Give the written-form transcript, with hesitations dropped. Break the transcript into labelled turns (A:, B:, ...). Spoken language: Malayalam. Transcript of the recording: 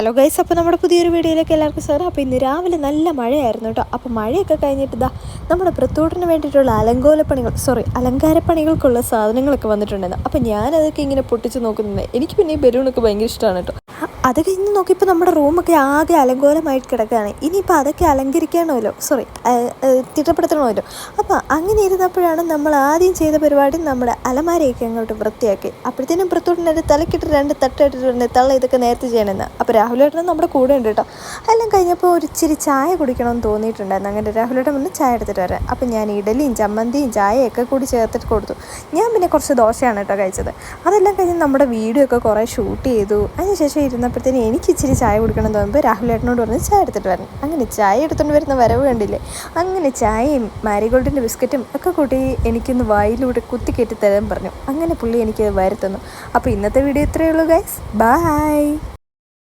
A: ഹലോ ഗൈസ്, അപ്പോൾ നമ്മുടെ പുതിയൊരു വീഡിയോയിലേക്ക് എല്ലാവർക്കും സാർ. അപ്പോൾ ഇന്ന് രാവിലെ നല്ല മഴയായിരുന്നു കേട്ടോ. അപ്പോൾ മഴയൊക്കെ കഴിഞ്ഞിട്ട് നമ്മുടെ പ്രത്തോട്ടിന് വേണ്ടിയിട്ടുള്ള അലങ്കാരപ്പണികൾക്കുള്ള സാധനങ്ങളൊക്കെ വന്നിട്ടുണ്ടായിരുന്നു. അപ്പോൾ ഞാനതൊക്കെ ഇങ്ങനെ പൊട്ടിച്ച് നോക്കുന്നുണ്ട്. എനിക്ക് പിന്നെ ഈ ബലൂണൊക്കെ ഭയങ്കര ഇഷ്ടമാണ് കേട്ടോ. അത് കഴിഞ്ഞ് നോക്കിയപ്പോൾ നമ്മുടെ റൂമൊക്കെ ആകെ അലങ്കോലമായിട്ട് കിടക്കുകയാണ്. ഇനിയിപ്പോൾ അതൊക്കെ തിട്ടപ്പെടുത്തണമല്ലോ. അപ്പോൾ അങ്ങനെ ഇരുന്നപ്പോഴാണ് നമ്മൾ ആദ്യം ചെയ്ത പരിപാടി നമ്മുടെ അലമാരയൊക്കെ അങ്ങോട്ട് വൃത്തിയാക്കി. അപ്പോഴത്തേനും പ്രത്തോട്ടിൻ്റെ തലക്കിട്ട് 2 തട്ടിട്ടിട്ടുണ്ട്. തള്ള ഇതൊക്കെ നേരത്തെ ചെയ്യണമെന്ന്. അപ്പോൾ രാഹുലേട്ടനും നമ്മുടെ കൂടെ ഉണ്ട് കേട്ടോ. എല്ലാം കഴിഞ്ഞപ്പോൾ ഒരു ഇച്ചിരി ചായ കുടിക്കണമെന്ന് തോന്നിയിട്ടുണ്ടായിരുന്നു. അങ്ങനെ രാഹുലേട്ടൻ വന്ന് ചായ എടുത്തിട്ട് വരാം. അപ്പോൾ ഞാൻ ഇഡലിയും ചമ്മന്തിയും ചായയൊക്കെ കൂടി ചേർത്തിട്ട് കൊടുത്തു. ഞാൻ പിന്നെ കുറച്ച് ദോശയാണ് കേട്ടോ കഴിച്ചത്. അതെല്ലാം കഴിഞ്ഞ് നമ്മുടെ വീഡിയോ ഒക്കെ കുറേ ഷൂട്ട് ചെയ്തു. അതിനുശേഷം ഇരുന്നപ്പോഴത്തേന് എനിക്ക് ഇച്ചിരി ചായ കുടിക്കണം തോന്നുമ്പോൾ രാഹുലേട്ടനോട് പറഞ്ഞ് ചായ എടുത്തിട്ട് വരണം. അങ്ങനെ ചായ എടുത്തുകൊണ്ട് വരുന്ന വരവ് കണ്ടില്ലേ. അങ്ങനെ ചായയും മാരിഗോൾഡിൻ്റെ ബിസ്ക്കറ്റും ഒക്കെ കൂട്ടി എനിക്കൊന്ന് വായിലൂടെ കുത്തിക്കയറ്റി തരാൻ പറഞ്ഞു. അങ്ങനെ പുള്ളി എനിക്കത് വരുത്തുന്നു. അപ്പോൾ ഇന്നത്തെ വീഡിയോ ഇത്രയേ ഉള്ളൂ ഗൈസ്. ബൈ.